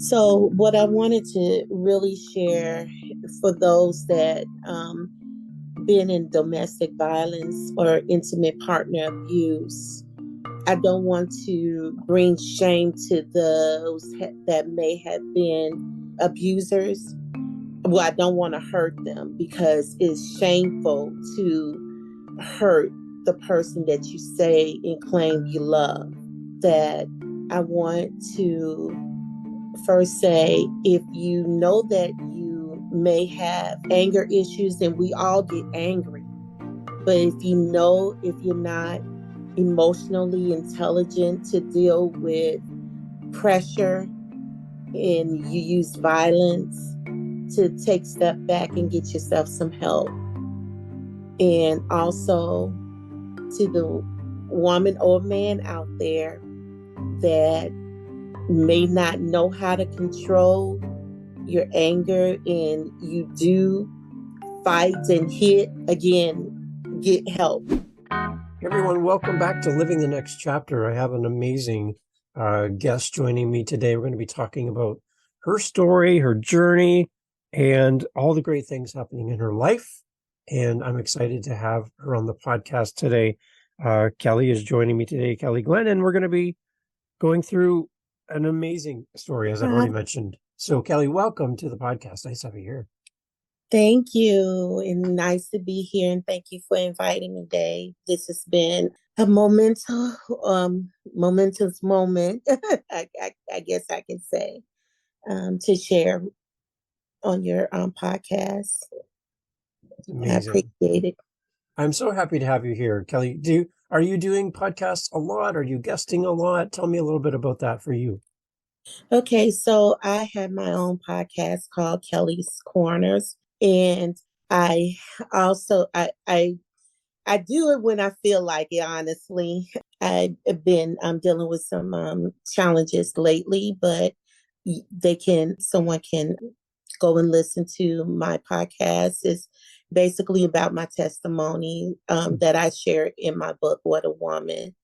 So, what I wanted to really share for those that been in domestic violence or intimate partner abuse, I don't want to bring shame to those that may have been abusers. Well, I don't want to hurt them because it's shameful to hurt the person that you say and claim you love. That I want to first say, if you know that you may have anger issues, and we all get angry, but if you're not emotionally intelligent to deal with pressure and you use violence, to take a step back and get yourself some help. And also to the woman or man out there that may not know how to control your anger and you do fight and hit, again, get help. Everyone, welcome back to Living the Next Chapter. I have an amazing guest joining me today. We're going to be talking about her story, her journey, and all the great things happening in her life. And I'm excited to have her on the podcast today. Kelley is joining me today, Kelley Glenn, and we're going to be going through an amazing story, as I've already mentioned. So, Kelley, welcome to the podcast. Nice to have you here. Thank you, and nice to be here, and thank you for inviting me, Dave. This has been a momentous moment, I guess I can say, to share on your podcast. Amazing. I appreciate it. I'm so happy to have you here, Kelley. Are you doing podcasts a lot? Are you guesting a lot? Tell me a little bit about that for you. Okay, so I have my own podcast called Kelley's Corners, and I also I do it when I feel like it. Honestly, I've been dealing with some challenges lately, but someone can go and listen to my podcast. It's basically about my testimony that I share in my book, What a Woman,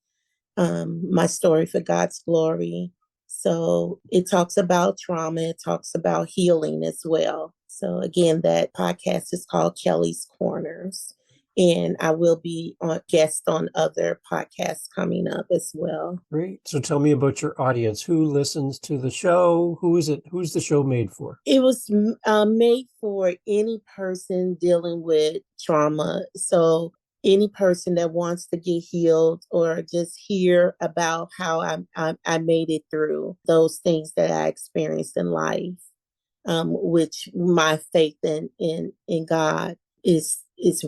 my story for God's glory. So it talks about trauma, it talks about healing as well. So again, that podcast is called Kelley's Corners. And I will be on guest on other podcasts coming up as well. Great. So tell me about your audience. Who listens to the show? Who is it? Who's the show made for? It was made for any person dealing with trauma. So any person that wants to get healed or just hear about how I made it through those things that I experienced in life, which my faith in God is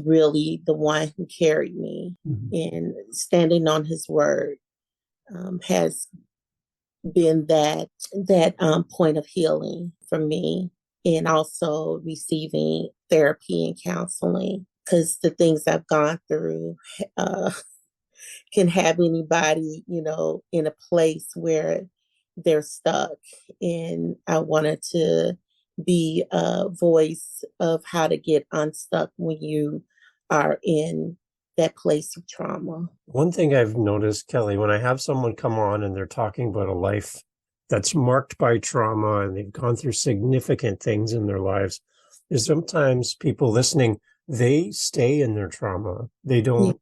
really the one who carried me, and standing on His word has been that point of healing for me, and also receiving therapy and counseling, because the things I've gone through uh, can have anybody, in a place where they're stuck. And I wanted to be a voice of how to get unstuck when you are in that place of trauma. One thing I've noticed, Kelley, when I have someone come on and they're talking about a life that's marked by trauma and they've gone through significant things in their lives, is sometimes people listening, they stay in their trauma. They don't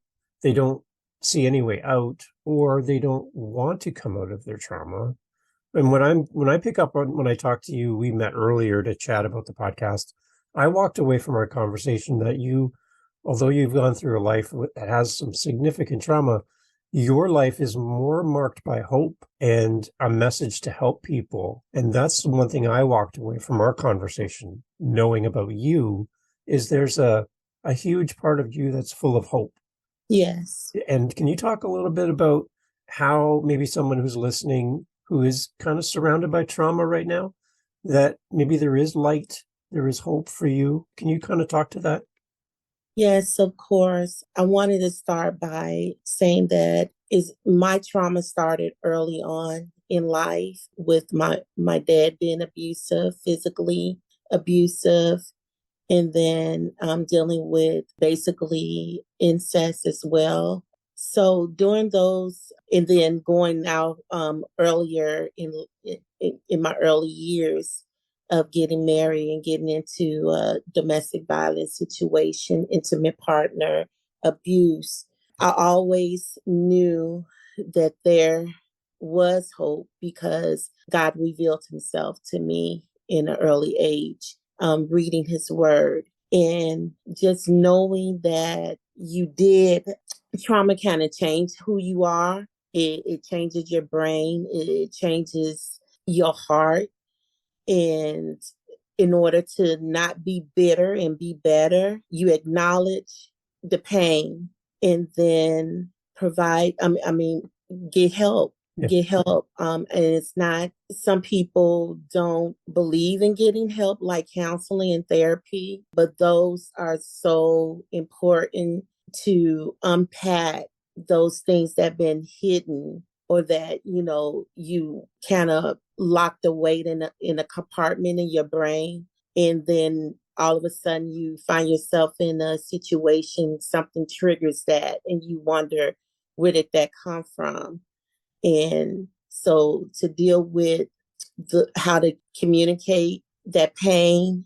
see any way out, or they don't want to come out of their trauma. And when I talked to you, we met earlier to chat about the podcast. I walked away from our conversation that although you've gone through a life that has some significant trauma, your life is more marked by hope and a message to help people. And that's one thing I walked away from our conversation, knowing about you, is there's a huge part of you that's full of hope. Yes. And can you talk a little bit about how maybe someone who's listening, who is kind of surrounded by trauma right now, that maybe there is light, there is hope for you? Can you kind of talk to that? Yes, of course. I wanted to start by saying that my trauma started early on in life with my dad being abusive, physically abusive, and then dealing with basically incest as well. So during those, and then going now earlier in my early years of getting married and getting into domestic violence situation, intimate partner abuse, I always knew that there was hope because God revealed himself to me in an early age, reading his word and just knowing that you did. Trauma kind of change who you are. It changes your brain. It changes your heart. And in order to not be bitter and be better, you acknowledge the pain and then provide, get help. Yeah. Get help. And it's not, some people don't believe in getting help like counseling and therapy, but those are so important to unpack those things that have been hidden or that you kind of locked away in a compartment in your brain, and then all of a sudden you find yourself in a situation, something triggers that, and you wonder, where did that come from? And so to deal with how to communicate that pain,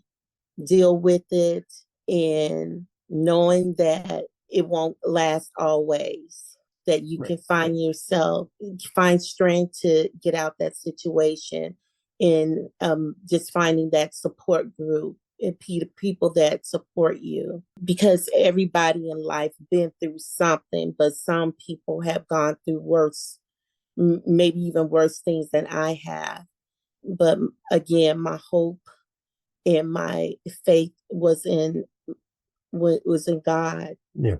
deal with it, and knowing that it won't last always, that you Right. can find strength to get out that situation, and just finding that support group and people that support you, because everybody in life been through something, but some people have gone through worse, maybe even worse things than I have. But again, my hope and my faith was in God, Yeah.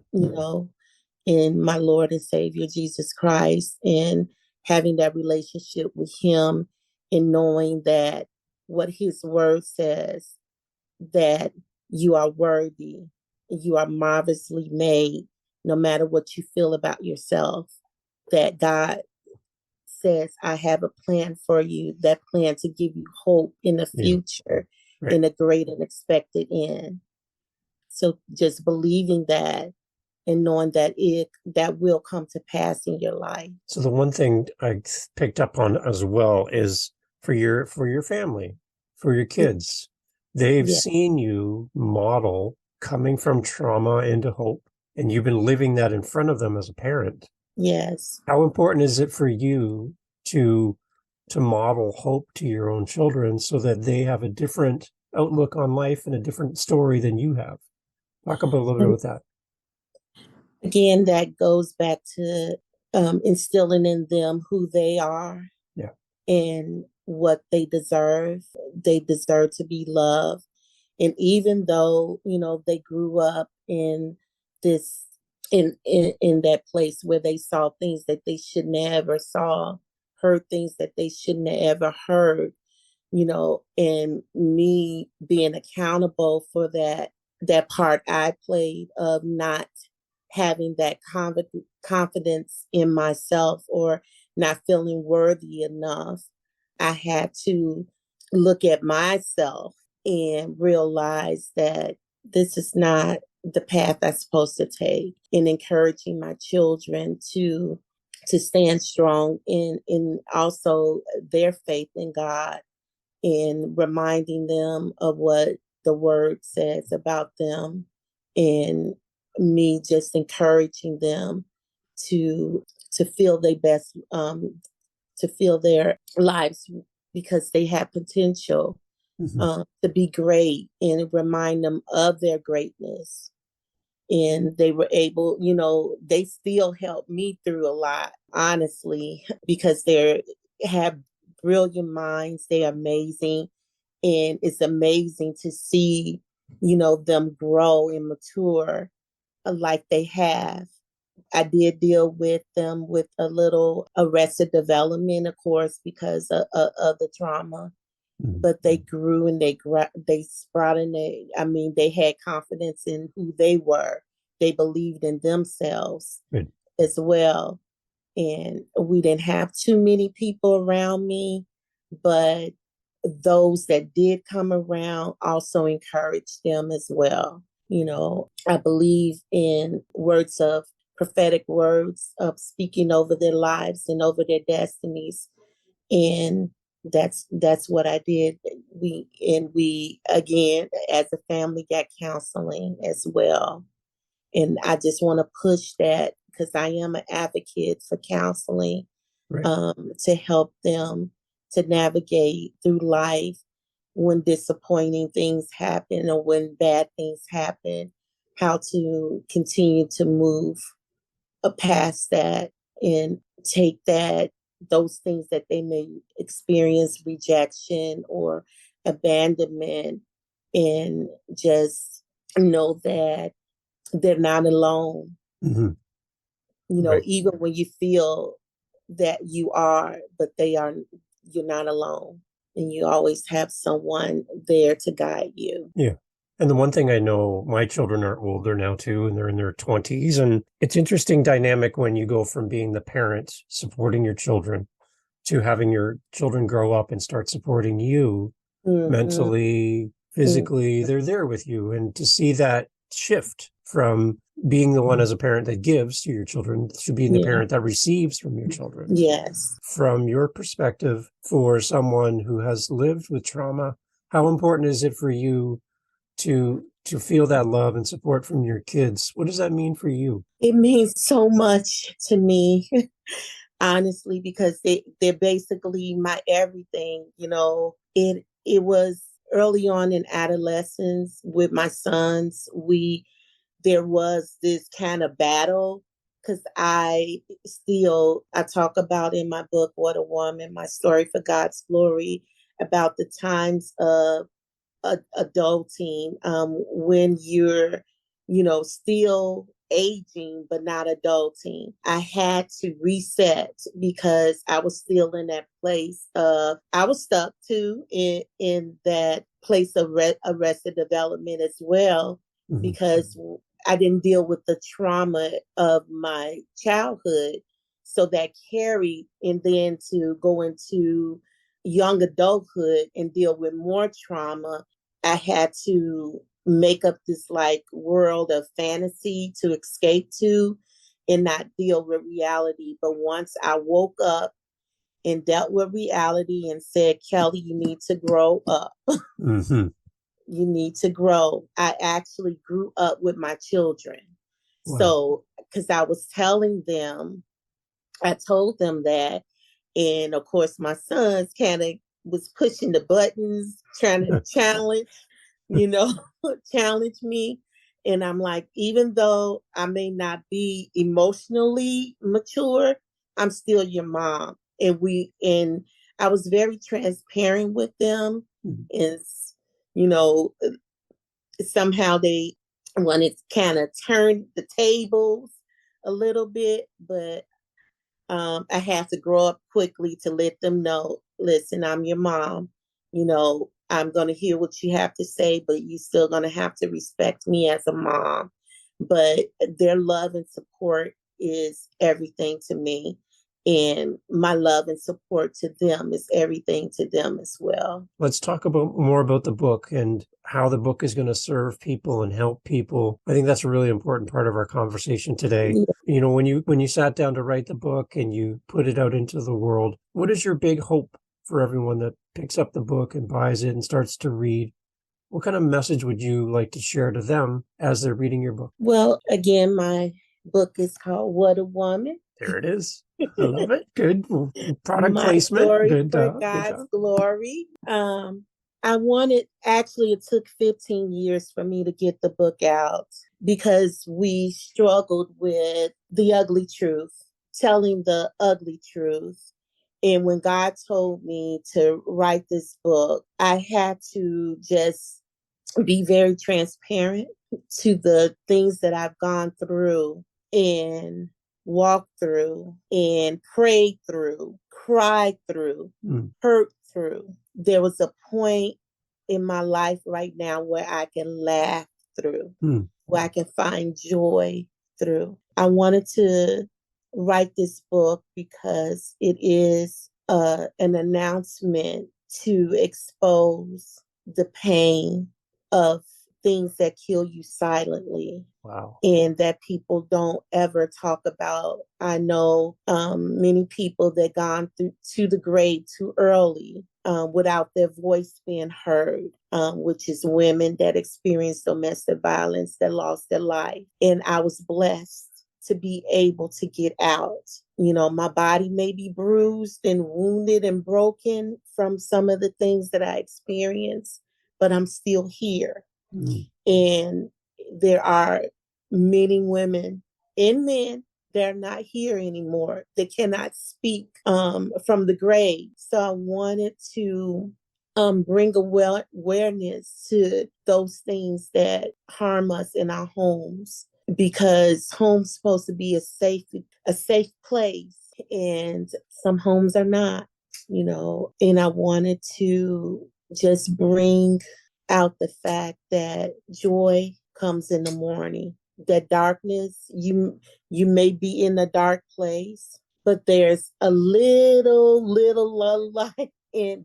in my Lord and Savior Jesus Christ, and having that relationship with Him, and knowing that what His Word says, that you are worthy, you are marvelously made, no matter what you feel about yourself. That God says, I have a plan for you, that plan to give you hope in the Yeah. future, Right. in a great and expected end. So just believing that and knowing that that will come to pass in your life. So the one thing I picked up on as well is for your family, for your kids, they've Yeah. seen you model coming from trauma into hope, and you've been living that in front of them as a parent. Yes. How important is it for you to model hope to your own children so that they have a different outlook on life and a different story than you have? Talk about a little bit And about that. again, that goes back to instilling in them who they are Yeah. and what they deserve. They deserve to be loved. And even though, they grew up in this, in that place where they saw things that they should never saw, heard things that they shouldn't have ever heard, and me being accountable for that part I played of not having that confidence in myself, or not feeling worthy enough. I had to look at myself and realize that this is not the path I'm supposed to take, and encouraging my children to stand strong in also their faith in God, and reminding them of what the word says about them, and me just encouraging them to feel their best, to feel their lives, because they have potential, Mm-hmm. to be great, and remind them of their greatness. And they were able, they still help me through a lot, honestly, because they have brilliant minds. They're amazing. And it's amazing to see, them grow and mature like they have. I did deal with them with a little arrested development, of course, because of the trauma. Mm-hmm. But they grew and they sprouted. And they had confidence in who they were. They believed in themselves Good. as well. And we didn't have too many people around me, but those that did come around also encouraged them as well. I believe in words of prophetic words of speaking over their lives and over their destinies. And that's what I did. We again as a family got counseling as well. And I just want to push that because I am an advocate for counseling, Right. to help them to navigate through life when disappointing things happen or when bad things happen, how to continue to move past that and take those things that they may experience, rejection or abandonment, and just know that they're not alone. Mm-hmm. Right. Even when you feel that you are, but you're not alone. And you always have someone there to guide you. Yeah. And the one thing I know, my children are older now too, and they're in their 20s. And it's interesting dynamic when you go from being the parent supporting your children to having your children grow up and start supporting you Mm-hmm. mentally, physically. They're there with you. And to see that shift from being the one as a parent that gives to your children to being the Yeah. parent that receives from your children. Yes. From your perspective, for someone who has lived with trauma, how important is it for you to feel that love and support from your kids? What does that mean for you? It means so much to me, honestly, because they're basically my everything. It was early on in adolescence with my sons. There was this kind of battle because I talk about in my book, What a Woman, my story for God's glory, about the times of adulting, when you're, still aging but not adulting. I had to reset because I was still in that place of I was stuck too in that place of arrested development as well, Mm-hmm. because I didn't deal with the trauma of my childhood. So that carried, and then to go into young adulthood and deal with more trauma, I had to make up this like world of fantasy to escape to and not deal with reality. But once I woke up and dealt with reality and said, Kelley, you need to grow up. Mm-hmm. You need to grow. I actually grew up with my children. Wow. So, because I told them that. And of course, my sons kind of was pushing the buttons, trying to you know, challenge me. And I'm like, even though I may not be emotionally mature, I'm still your mom. And I was very transparent with them. Mm-hmm. And, you know, somehow they wanted to kind of turn the tables a little bit, but I had to grow up quickly to let them know, listen, I'm your mom. I'm going to hear what you have to say, but you still going to have to respect me as a mom. But their love and support is everything to me. And my love and support to them is everything to them as well. Let's talk about more about the book and how the book is going to serve people and help people. I think that's a really important part of our conversation today. Yeah. When you sat down to write the book and you put it out into the world, what is your big hope for everyone that picks up the book and buys it and starts to read? What kind of message would you like to share to them as they're reading your book? Well, again, my book is called What a Woman. There it is. I love it. Good product My placement. story Good, for good God's job. glory. It took 15 years for me to get the book out because we struggled with the ugly truth, telling the ugly truth. And when God told me to write this book, I had to just be very transparent to the things that I've gone through and walked through and prayed through, cried through, hurt through. There was a point in my life right now where I can laugh through, where I can find joy through. I wanted to write this book because it is an announcement to expose the pain of things that kill you silently. Wow. And that people don't ever talk about. I know many people that gone through to the grave too early without their voice being heard, which is women that experienced domestic violence that lost their life. And I was blessed to be able to get out. You know, my body may be bruised and wounded and broken from some of the things that I experienced, but I'm still here. Mm. And there are many women and men that are not here anymore. They cannot speak from the grave. So I wanted to bring awareness to those things that harm us in our homes, because home's supposed to be a safe place, and some homes are not, you know. And I wanted to just bring out the fact that joy comes in the morning. That darkness, you may be in a dark place, but there's a little light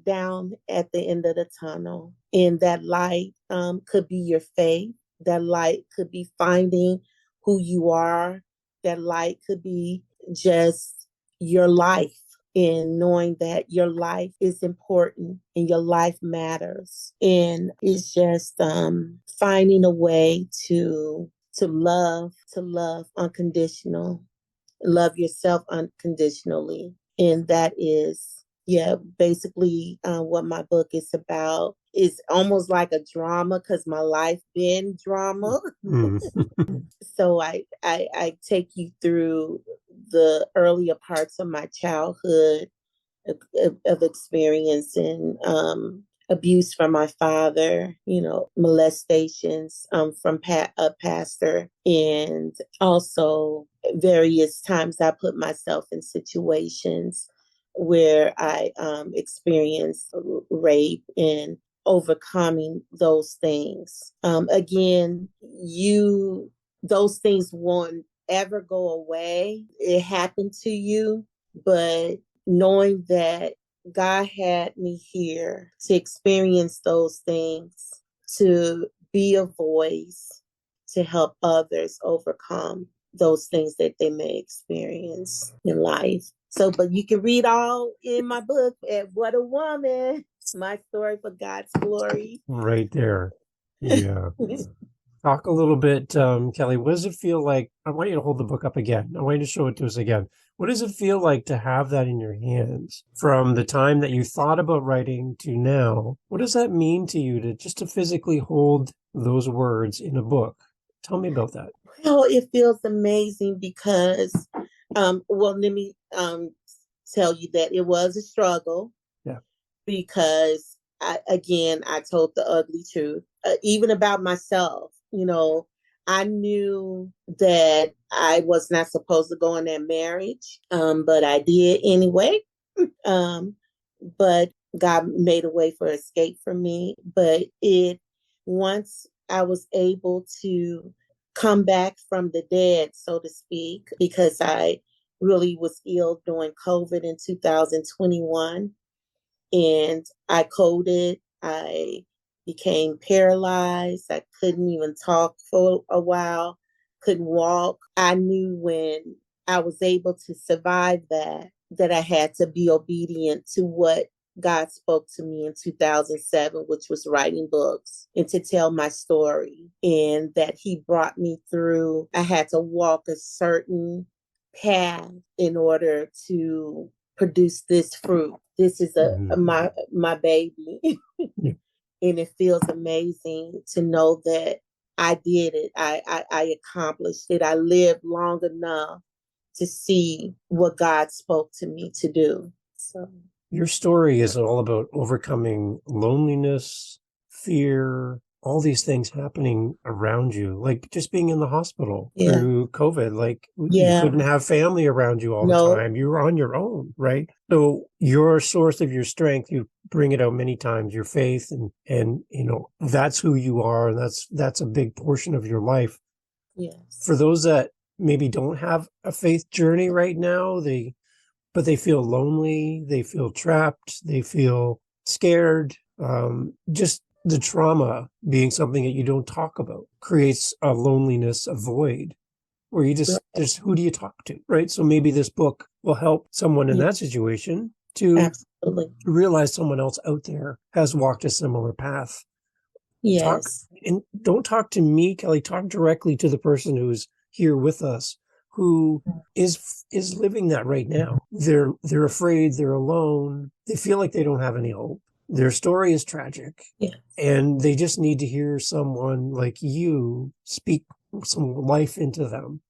down at the end of the tunnel. And that light could be your faith. That light could be finding who you are. That light could be just your life, and knowing that your life is important and your life matters. And it's just finding a way to love unconditional, love yourself unconditionally. And that is, yeah, basically what my book is about. It's almost like a drama, because my life been drama. So I take you through the earlier parts of my childhood of experiencing abuse from my father, you know, molestations from a pastor, and also various times I put myself in situations where I experienced rape, and overcoming those things. Again, those things won't ever go away. It happened to you, but knowing that God had me here to experience those things, to be a voice, to help others overcome those things that they may experience in life. So, but you can read all in my book at What a Woman, my story for God's glory. Right there. Yeah. Talk a little bit, Kelley. What does it feel like? I want you to hold the book up again. I want you to show it to us again. What does it feel like to have that in your hands from the time that you thought about writing to now? What does that mean to you to physically hold those words in a book? Tell me about that. Well, it feels amazing because, well, let me tell you that it was a struggle. Yeah. Because I told the ugly truth, even about myself. You know, I knew that I was not supposed to go in that marriage, but I did anyway. Um, but God made a way for escape for me. But once I was able to come back from the dead, so to speak, because I really was ill during COVID in 2021, and I coded. I became paralyzed. I couldn't even talk for a while, couldn't walk. I knew when I was able to survive that I had to be obedient to what God spoke to me in 2007, which was writing books and to tell my story. And that He brought me through. I had to walk a certain path in order to produce this fruit. This is my baby. Yeah. And it feels amazing to know that I did it. I accomplished it. I lived long enough to see what God spoke to me to do. So your story is all about overcoming loneliness, fear, all these things happening around you, like just being in the hospital through COVID. Like you couldn't have family around you all the time. You were on your own, right? So your source of your strength, you bring it out many times, your faith, and you know, that's who you are. And that's a big portion of your life. Yes. For those that maybe don't have a faith journey right now, but they feel lonely, they feel trapped, they feel scared. Just the trauma being something that you don't talk about creates a loneliness, a void where there's who do you talk to, right? So maybe this book will help someone in that situation to Absolutely. realize someone else out there has walked a similar path. Yes. And don't talk to me, Kelley. Talk directly to the person who's here with us, who is living that right now. They're afraid, they're alone, they feel like they don't have any hope. Their story is tragic. Yes. And they just need to hear someone like you speak some life into them.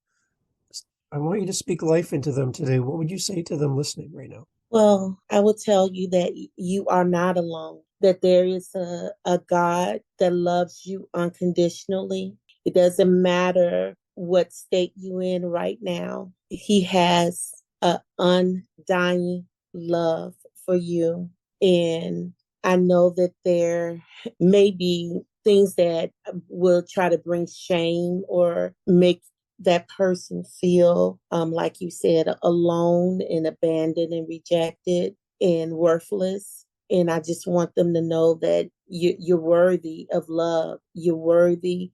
I want you to speak life into them today. What would you say to them listening right now? Well, I will tell you that you are not alone, that there is a God that loves you unconditionally. It doesn't matter what state you're in right now. He has an undying love for you. And I know that there may be things that will try to bring shame or make that person feel, like you said, alone and abandoned and rejected and worthless. And I just want them to know that you're worthy of love. You're worthy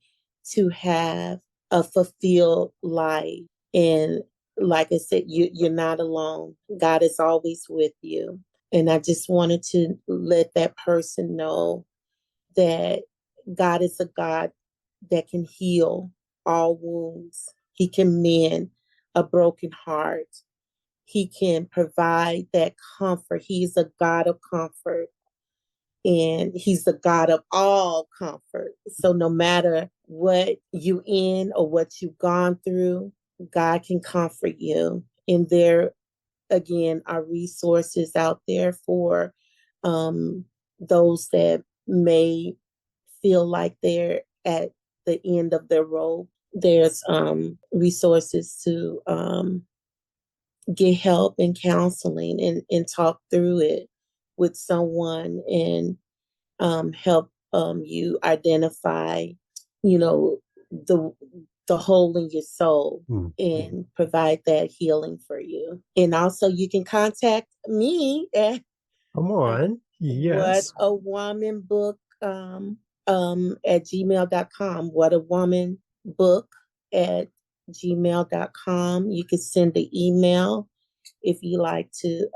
to have a fulfilled life. And like I said, you're not alone. God is always with you. And I just wanted to let that person know that God is a God that can heal all wounds. He can mend a broken heart. He can provide that comfort. He's a God of comfort, and he's the God of all comfort. So no matter what you in or what you've gone through, God can comfort you. And there again are resources out there for um, those that may feel like they're at the end of their rope. There's resources to get help and counseling and talk through it with someone and help you identify, you know, the the hole in your soul and provide that healing for you. And also you can contact me at Come on. what Yes. a woman book at gmail.com. What a woman book at gmail.com. You can send an email if you like to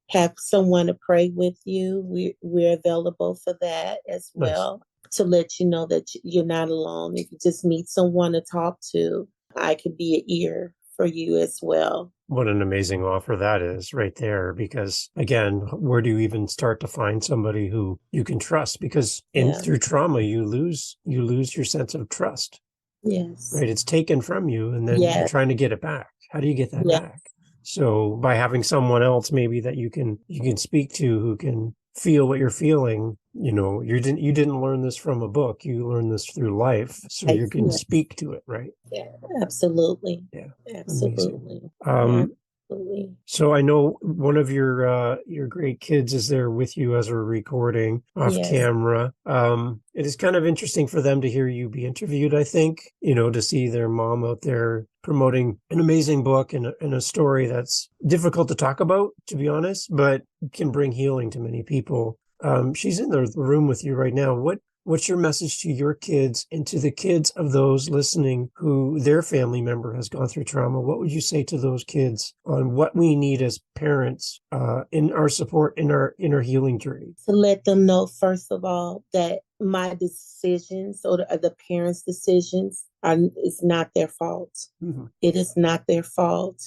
have someone to pray with you. We're available for that as Nice. well, to let you know that you're not alone. If you just need someone to talk to, I could be an ear for you as well. What an amazing offer that is right there. Because again, where do you even start to find somebody who you can trust? Because through trauma, you lose your sense of trust. Yes. Right? It's taken from you, and then you're trying to get it back. How do you get that back? So by having someone else maybe that you can speak to, who can feel what you're feeling, you didn't learn this from a book. You learned this through life. So you can speak to it, right? Yeah, absolutely. Yeah. Absolutely. Absolutely. So I know one of your great kids is there with you as we're recording off camera. It is kind of interesting for them to hear you be interviewed, I think, to see their mom out there promoting an amazing book and a story that's difficult to talk about, to be honest, but can bring healing to many people. She's in the room with you right now. What's your message to your kids and to the kids of those listening who their family member has gone through trauma? What would you say to those kids on what we need as parents in our support in our healing journey? To let them know, first of all, that my decisions or the parents' decisions is not their fault. Mm-hmm. It is not their fault.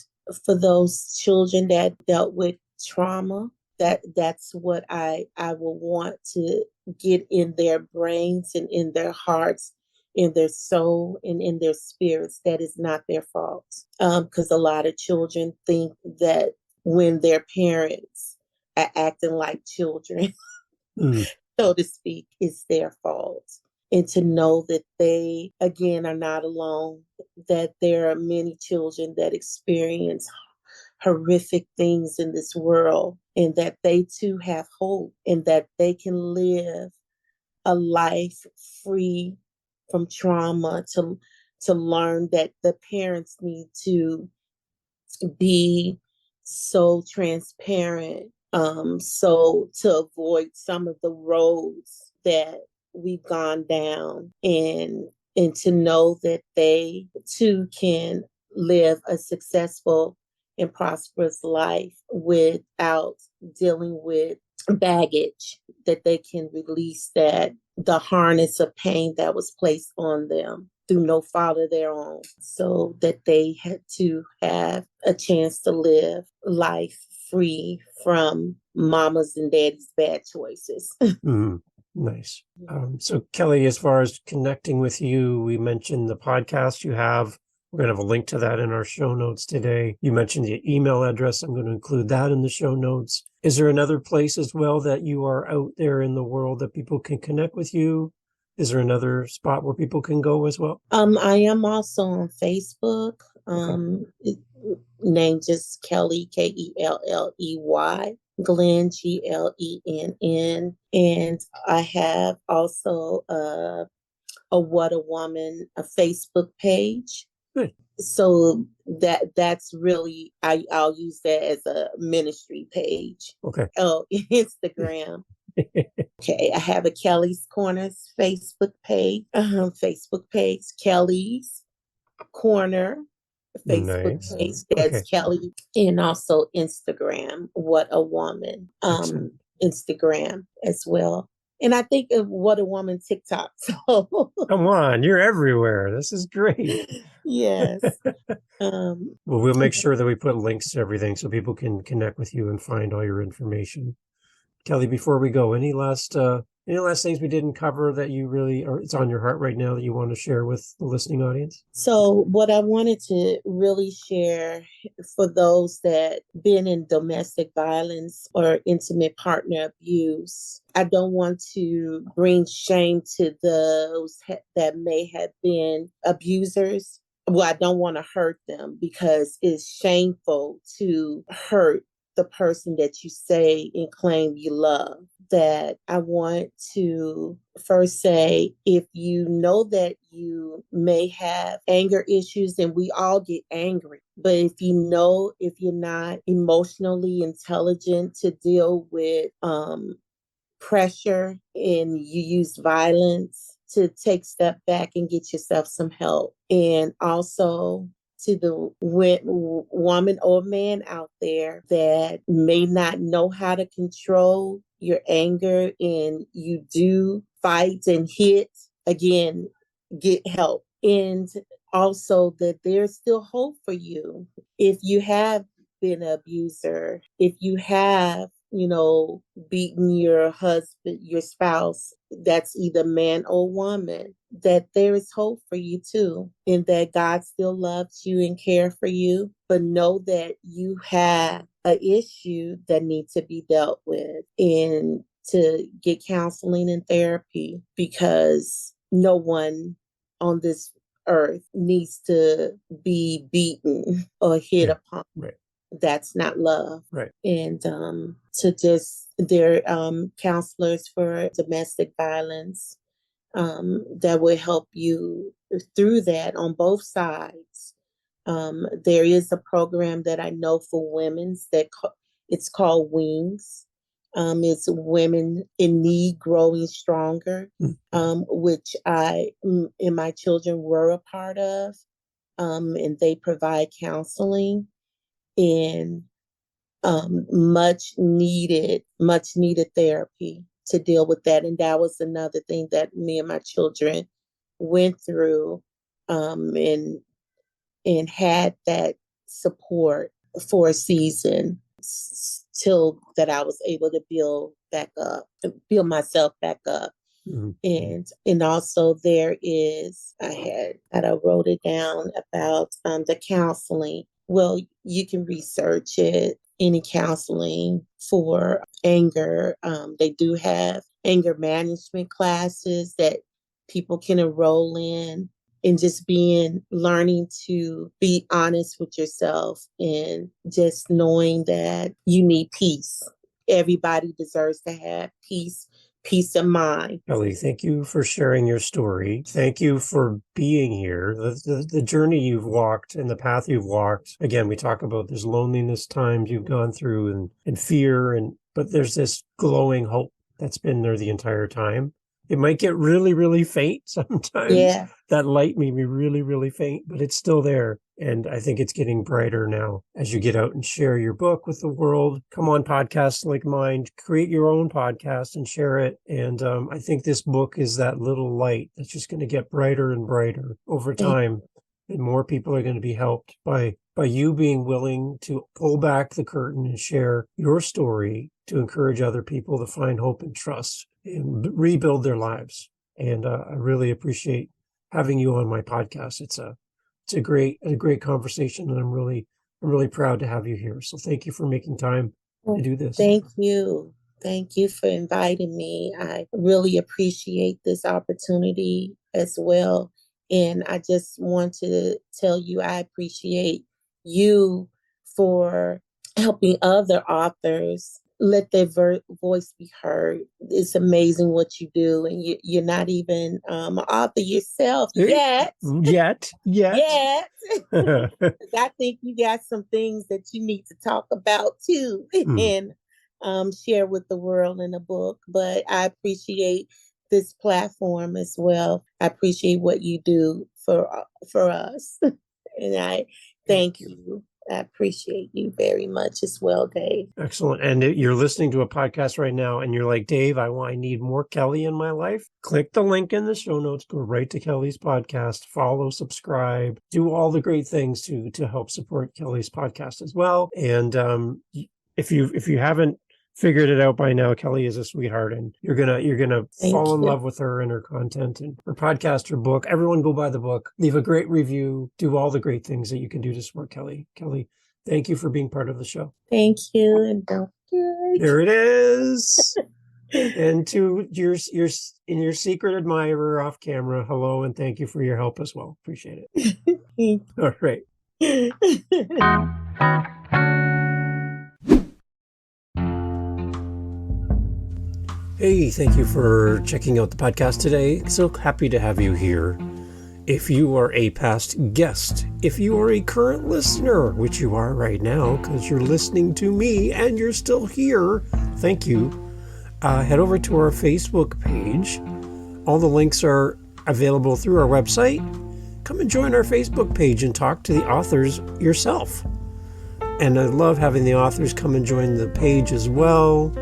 For those children that dealt with trauma, that's what I will want to get in their brains and in their hearts, in their soul and in their spirits. That is not their fault. Because a lot of children think that when their parents are acting like children, so to speak, it's their fault. And to know that they, again, are not alone, that there are many children that experience horrific things in this world, and that they too have hope, and that they can live a life free from trauma, to learn that the parents need to be so transparent, so to avoid some of the roads that we've gone down, and to know that they too can live a successful and prosperous life without dealing with baggage, that they can release that the harness of pain that was placed on them through no fault of their own, so that they had to have a chance to live life free from mama's and daddy's bad choices. Nice. So Kelley, as far as connecting with you, we mentioned the podcast you have. We're going to have a link to that in our show notes today. You mentioned the email address. I'm going to include that in the show notes. Is there another place as well that you are out there in the world that people can connect with you? Is there another spot where people can go as well? I am also on Facebook. Name just Kelley, Kelley, Glenn, Glenn. And I have also a What a Woman, a Facebook page. Good. So that's really, I'll use that as a ministry page. Okay. Oh, Instagram. Okay, I have a Kelly's Corners Facebook page. Kelly's Corner Facebook Nice. page. That's Okay. Kelley, and also Instagram. What a Woman. Instagram as well. And I think of What a Woman TikTok. So come on, you're everywhere. This is great. yes. Well, we'll make sure that we put links to everything so people can connect with you and find all your information. Kelley, before we go, any last things we didn't cover that you really, or it's on your heart right now that you want to share with the listening audience? So what I wanted to really share for those that been in domestic violence or intimate partner abuse, I don't want to bring shame to those that may have been abusers. Well, I don't want to hurt them, because it's shameful to hurt the person that you say and claim you love. That I want to first say, if you know that you may have anger issues, and we all get angry, but if you're not emotionally intelligent to deal with pressure and you use violence, to take a step back and get yourself some help. And also, to the woman or man out there that may not know how to control your anger and you do fight and hit, again, get help. And also that there's still hope for you. If you have been an abuser, if you have, beaten your husband, your spouse, that's either man or woman, that there is hope for you too, and that God still loves you and care for you. But know that you have an issue that needs to be dealt with, and to get counseling and therapy, because no one on this earth needs to be beaten or hit upon. Right. That's not love. Right. And they're counselors for domestic violence that will help you through that on both sides. There is a program that I know for women's it's called Wings. It's Women in Need Growing Stronger, which I and my children were a part of, and they provide counseling and much needed therapy to deal with that. And that was another thing that me and my children went through, and had that support for a season till that I was able to build myself back up. Mm-hmm. And also there is, I wrote it down about the counseling. Well, you can research it, any counseling for anger. They do have anger management classes that people can enroll in, and just learning to be honest with yourself, and just knowing that you need peace. Everybody deserves to have peace of mind. Kelley, thank you for sharing your story. Thank you for being here. The journey you've walked and the path you've walked. Again, we talk about there's loneliness times you've gone through, and fear, but there's this glowing hope that's been there the entire time. It might get really, really faint sometimes. Yeah. That light may be really, really faint, but it's still there. And I think it's getting brighter now as you get out and share your book with the world. Come on podcasts like mine, create your own podcast and share it. And I think this book is that little light that's just going to get brighter and brighter over time. And more people are going to be helped by you being willing to pull back the curtain and share your story to encourage other people to find hope and trust and rebuild their lives. And I really appreciate having you on my podcast. It's a great conversation, and I'm really proud to have you here. So thank you for making time to do this. Thank you. Thank you for inviting me. I really appreciate this opportunity as well. And I just want to tell you, I appreciate you for helping other authors let their voice be heard. It's amazing what you do. And you're not even an author yourself yet. Yet. I think you got some things that you need to talk about too and share with the world in a book. But I appreciate this platform as well. I appreciate what you do for us. And I thank you. I appreciate you very much as well, Dave. Excellent. And you're listening to a podcast right now and you're like, Dave, I need more Kelley in my life. Click the link in the show notes, go right to Kelley's podcast, follow, subscribe, do all the great things to help support Kelley's podcast as well. And if you haven't figured it out by now, Kelley is a sweetheart, and you're gonna fall in love with her and her content and her podcast, her book. Everyone go buy the book, leave a great review, do all the great things that you can do to support Kelley. Kelley, thank you for being part of the show. Thank you, and don't forget. There it is. And to your secret admirer off camera, hello, and thank you for your help as well. Appreciate it. All right. Hey, thank you for checking out the podcast today. So happy to have you here. If you are a past guest, if you are a current listener, which you are right now because you're listening to me and you're still here, thank you. Head over to our Facebook page. All the links are available through our website. Come and join our Facebook page and talk to the authors yourself. And I love having the authors come and join the page as well.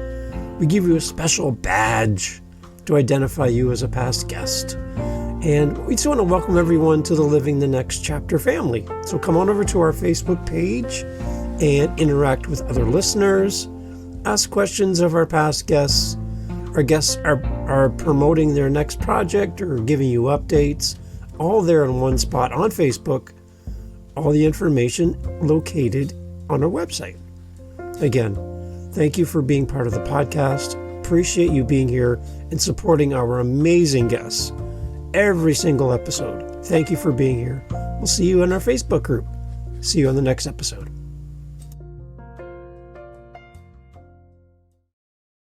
We give you a special badge to identify you as a past guest. And we just want to welcome everyone to the Living the Next Chapter family. So come on over to our Facebook page and interact with other listeners. Ask questions of our past guests. Our guests are promoting their next project or giving you updates. All there in one spot on Facebook. All the information located on our website. Again, thank you for being part of the podcast. Appreciate you being here and supporting our amazing guests every single episode. Thank you for being here. We'll see you in our Facebook group. See you on the next episode.